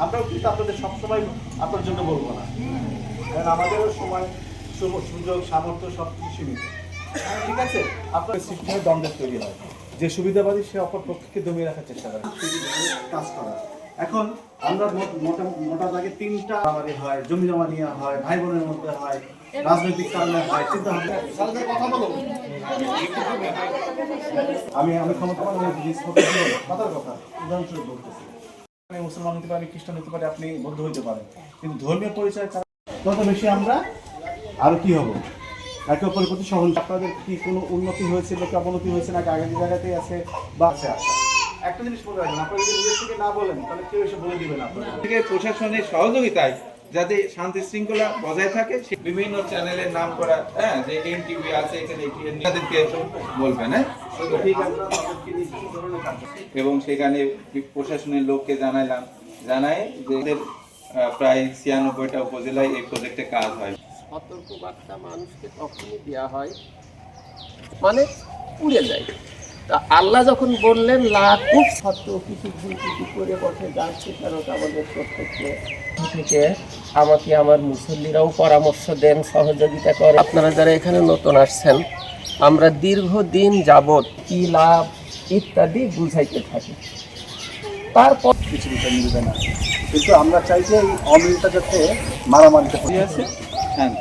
আমরাও কিন্তু আপনাদের সবসময় আপনার জন্য বলবো না, কারণ আমাদেরও সময় সুযোগ সামর্থ্য সব কিছু সীমিত। ঠিক আছে, আপনার সৃষ্টি হয় দ্বন্দ্বের তৈরি হয়, যে সুবিধাবাদী সে অপর পক্ষকে দমিয়ে রাখার চেষ্টা করে কাজ করা। এখন আমরা মোটা দাগে তিনটা আমাদের হয়, জমি জমা নিয়ে হয়, ভাই বোনের মধ্যে হয়, রাজনৈতিক কারণে হয়, চিন্তা ভাবনা কথা বলো। আমি ক্ষমতাবান কথার কথা উদাহরণস্বরূপ বলতেছি। আমি মুসলমান হতে পারি, খ্রিস্টান হতে পারি, আপনি বৌদ্ধ হইতে পারেন, কিন্তু ধর্মীয় পরিচয় তত বেশি আমরা আরো কি হব, একে অপরের প্রতি সহন। আপনাদের কি কোনো উন্নতি হয়েছে বা অবনতি হয়েছে নাকি আগের জায়গাতেই আছে বা আছে আশা? একটা জিনিস বলে রাখবেন, আপনারা যদি নিজের থেকে না বলেন তাহলে কেউ এসে বলে দিবেন আপনাদের থেকে। প্রশাসনের সহযোগিতায় যাতে শান্তি শৃঙ্খলা বজায় থাকে, বিভিন্ন চ্যানেলের নাম করা, হ্যাঁ, যে এনটিভি আছে এখানে তাদেরকে বলবেন, হ্যাঁ, এবং সেখানে প্রশাসনের লোককে জানায় যে প্রায় 96টা উপজেলায় এই প্রজেক্টে কাজ হয়। সতর্কবার্তা মানুষকে তখনই দেওয়া হয় মানে উড়ে যায়। তা আল্লাহ যখন বললেন লাকুফ সত্য কিছু ভুল ত্রুটি করে বসে যাচ্ছে, কারণ আমাদের প্রত্যেককে থেকে আমাকে আমার মুসল্লিরাও পরামর্শ দেন, সহযোগিতা করে। আপনারা যারা এখানে নতুন আসছেন, আমরা দীর্ঘদিন যাবৎ কি লাভ ইত্যাদি বুঝাইতে থাকি, তারপর কিছু বিষয় মিলবে না, কিন্তু আমরা চাই যে এই অমিলটা যাতে মারামারিতে আছে। হ্যাঁ,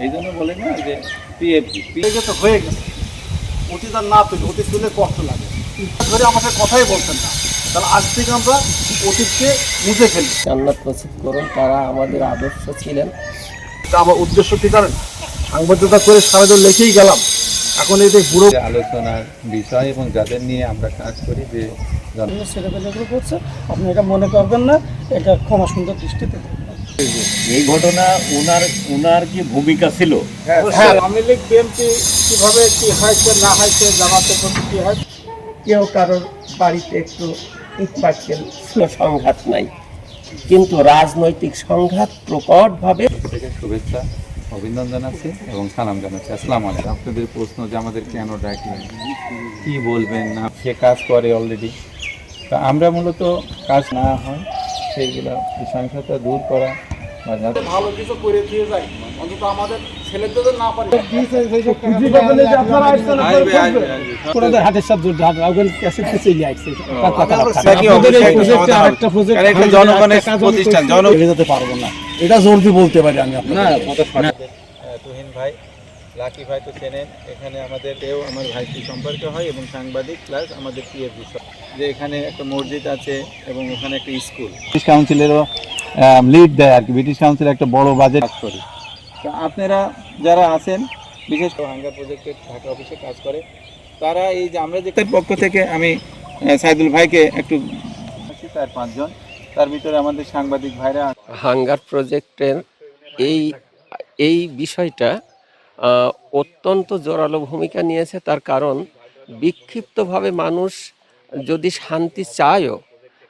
এই জন্য বলেন না যে পিএফজি তো হয়ে গেছে, অতীত আর না তুলে, অতীত তুলে কষ্ট লাগে, ধরে আমাদের কথাই বলছেন না, তাহলে আজ থেকে আমরা অতীতকে মুছে ফেলি। জান্নাত নসিব করুন, তারা আমাদের আদর্শ ছিলেন। আমার উদ্দেশ্য কি জানেন, সাংবাদিকতা করে সারাদিন লিখেই গেলাম, এখন এই যে বুড়ো আলোচনার বিষয় এবং যাদের নিয়ে আমরা কাজ করি, যে ছেলেপেলেগুলো করছে, আপনি এটা মনে করবেন না, এটা ক্ষমা সুন্দর দৃষ্টিতে দেখবেন। এই ঘটনা ওনার কি ভূমিকা ছিল? হ্যাঁ, আওয়ামী লীগ বিএনপি কিভাবে কি হয়েছে না হয়েছে, জামাতের প্রতি কি হয়, কেউ কারোর বাড়িতে একটু ইটপাটকেল সংঘাত নাই, কিন্তু রাজনৈতিক সংঘাত প্রকটভাবে। থেকে শুভেচ্ছা অভিনন্দন জানাচ্ছি এবং সালাম জানাচ্ছি। আসসালামু আলাইকুম। আপনাদের প্রশ্ন যে আমাদের কেন ডাকলেন, কি বলবেন না, সে কাজ করে অলরেডি। তা আমরা মূলত কাজ না হয় সেইগুলো সহিংসতা দূর করা বা যাতে ভালো কিছু করে দিয়ে যায়, অন্তত আমাদের ছেলেদের না পারে। হাটের সাথে জনগণের প্রতিষ্ঠান যেতে পারবো না, এটা জোর দিয়ে বলতে পারি আমি আপনার। তুহিন ভাই, লাকি ভাই তো চেনেন, এখানে আমাদের আমার ভাইটি সম্পর্ক হয় এবং সাংবাদিক প্লাস আমাদের পিএফজি, যে এখানে একটা মসজিদ আছে এবং ওখানে একটা স্কুল। ব্রিটিশ কাউন্সিলেরও লিড দেয় আর কি, ব্রিটিশ কাউন্সিল একটা বড় বাজেট কাজ করে। তো আপনারা যারা আছেন, বিশেষ করে হাঙ্গার প্রজেক্টের ঢাকা অফিসে কাজ করে, তারা এই যে আমরা যে পক্ষ থেকে আমি সাইদুল ভাইকে একটু 4-5 জন, তার ভিতরে আমাদের সাংবাদিক ভাইরা। হাঙ্গার প্রজেক্টের এই বিষয়টা অত্যন্ত জোরালো ভূমিকা নিয়েছে। তার কারণ বিক্ষিপ্তভাবে মানুষ যদি শান্তি চায়ও,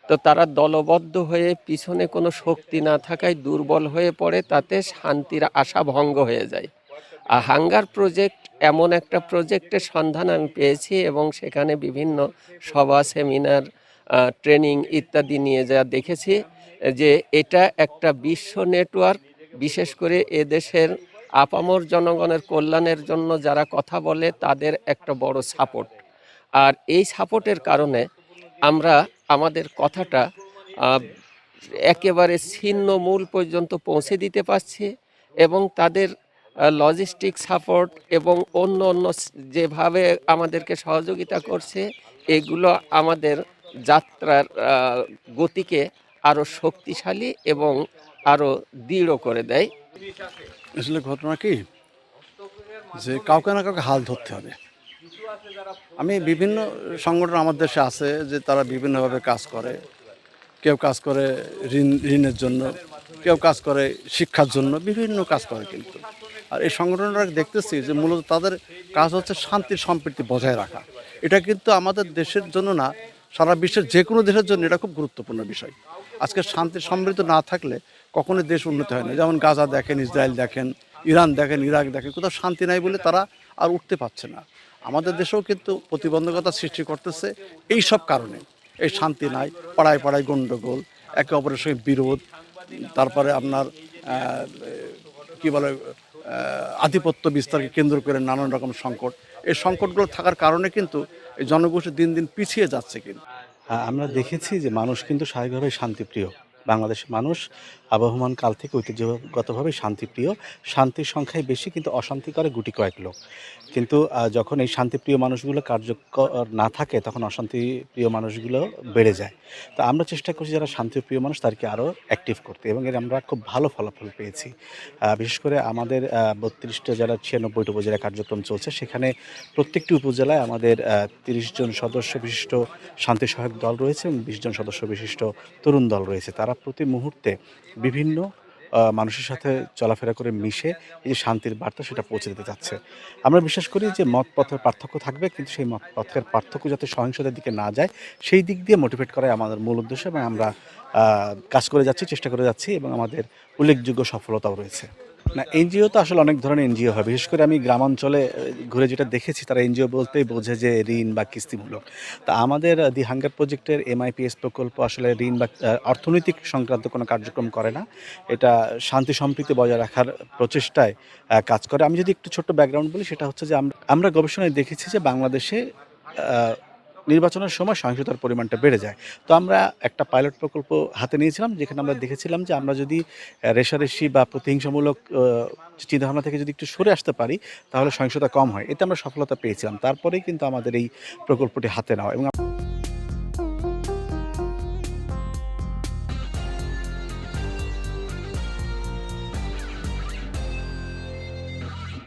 তো তারা দলবদ্ধ হয়ে পিছনে কোনো শক্তি না থাকায় দুর্বল হয়ে পড়ে, তাতে শান্তির আশা ভঙ্গ হয়ে যায়। আর হাঙ্গার প্রজেক্ট এমন একটা প্রজেক্টের সন্ধান আমি পেয়েছি এবং সেখানে বিভিন্ন সভা, সেমিনার, ট্রেনিং ইত্যাদি নিয়ে যা দেখেছি যে এটা একটা বিশ্ব নেটওয়ার্ক, বিশেষ করে এদেশের আপামর জনগণের কল্যাণের জন্য যারা কথা বলে তাদের একটা বড় সাপোর্ট। আর এই সাপোর্টের কারণে আমরা আমাদের কথাটা একেবারে ছিন্ন মূল পর্যন্ত পৌঁছে দিতে পারছি এবং তাদের লজিস্টিক সাপোর্ট এবং অন্য যেভাবে আমাদেরকে সহযোগিতা করছে, এগুলো আমাদের যাত্রার গতিকে আরও শক্তিশালী এবং আরও দৃঢ় করে দেয়। আসলে ঘটনা কি, যে কাউকে না কাউকে হাল ধরতে হবে। আমি বিভিন্ন সংগঠন আমার দেশে আছে যে তারা বিভিন্নভাবে কাজ করে, কেউ কাজ করে ঋণের জন্য, কেউ কাজ করে শিক্ষার জন্য, বিভিন্ন কাজ করে। কিন্তু আর এই সংগঠনটা দেখতেছি যে মূলত তাদের কাজ হচ্ছে শান্তি সম্প্রীতি বজায় রাখা। এটা কিন্তু আমাদের দেশের জন্য না, সারা বিশ্বের যে কোনো দেশের জন্য এটা খুব গুরুত্বপূর্ণ বিষয়। আজকে শান্তি সমৃদ্ধ না থাকলে কখনোই দেশ উন্নতি হয় না। যেমন গাজা দেখেন, ইসরায়েল দেখেন, ইরান দেখেন, ইরাক দেখেন, কোথাও শান্তি নাই বলে তারা আর উঠতে পারছে না। আমাদের দেশেও কিন্তু প্রতিবন্ধকতা সৃষ্টি করতেছে এই সব কারণে। এই শান্তি নাই, পাড়ায় পাড়ায় গণ্ডগোল, একে অপরের সঙ্গে বিরোধ, তারপরে আপনার কি বলে আধিপত্য বিস্তারকে কেন্দ্র করে নানান রকম সংকট, এই সংকটগুলো থাকার কারণে কিন্তু এই জনগোষ্ঠী দিন দিন পিছিয়ে যাচ্ছে। কিন্তু আমরা দেখেছি যে মানুষ কিন্তু স্বাভাবিকভাবে শান্তিপ্রিয়। বাংলাদেশের মানুষ আবহমান কাল থেকে ঐতিহ্যগতভাবে শান্তিপ্রিয়। শান্তির সংখ্যায় বেশি, কিন্তু অশান্তি করে গুটি কয়েক লোক। কিন্তু যখন এই শান্তিপ্রিয় মানুষগুলো কার্যকর না থাকে, তখন অশান্তিপ্রিয় মানুষগুলো বেড়ে যায়। তো আমরা চেষ্টা করছি যারা শান্তিপ্রিয় মানুষ তাদেরকে আরও অ্যাক্টিভ করতে, এবং এর আমরা খুব ভালো ফলাফল পেয়েছি। বিশেষ করে আমাদের ৩২টা জেলার ৯৬টি উপজেলা কার্যক্রম চলছে। সেখানে প্রত্যেকটি উপজেলায় আমাদের ৩০ জন সদস্য বিশিষ্ট শান্তি সহায়ক দল রয়েছে এবং ২০ জন সদস্য বিশিষ্ট তরুণ দল রয়েছে। তারা প্রতি মুহূর্তে বিভিন্ন মানুষের সাথে চলাফেরা করে মিশে এই যে শান্তির বার্তা সেটা পৌঁছে দিতে চাচ্ছে। আমরা বিশ্বাস করি যে মত পথের পার্থক্য থাকবে, কিন্তু সেই মত পথের পার্থক্য যাতে সহিংসতার দিকে না যায় সেই দিক দিয়ে মোটিভেট করাই আমাদের মূল উদ্দেশ্য, এবং আমরা কাজ করে যাচ্ছি, চেষ্টা করে যাচ্ছি, এবং আমাদের উল্লেখযোগ্য সফলতাও রয়েছে। না, এনজিও তো আসলে অনেক ধরনের এনজিও হয়। বিশেষ করে আমি গ্রামাঞ্চলে ঘুরে যেটা দেখেছি, তারা এনজিও বলতেই বোঝে যে ঋণ বা কিস্তিমূলক। তা আমাদের দি হাঙ্গার প্রজেক্টের MIPS প্রকল্প আসলে ঋণ বা অর্থনৈতিক সংক্রান্ত কোনো কার্যক্রম করে না। এটা শান্তি সম্প্রীতি বজায় রাখার প্রচেষ্টায় কাজ করে। আমি যদি একটু ছোট্ট ব্যাকগ্রাউন্ড বলি, সেটা হচ্ছে যে আমরা গবেষণায় দেখেছি যে বাংলাদেশে নির্বাচনের সময় সহিংসতার পরিমাণটা বেড়ে যায়। তো আমরা একটা পাইলট প্রকল্প হাতে নিয়েছিলাম, যেখানে আমরা দেখেছিলাম যে আমরা যদি রেষারেষি বা প্রতিহিংসামূলক চিন্তাভাবনা থেকে যদি একটু সরে আসতে পারি, তাহলে সহিংসতা কম হয়। এতে আমরা সফলতা পেয়েছিলাম। তারপরেই কিন্তু আমাদের এই প্রকল্পটি হাতে নেওয়া। এবং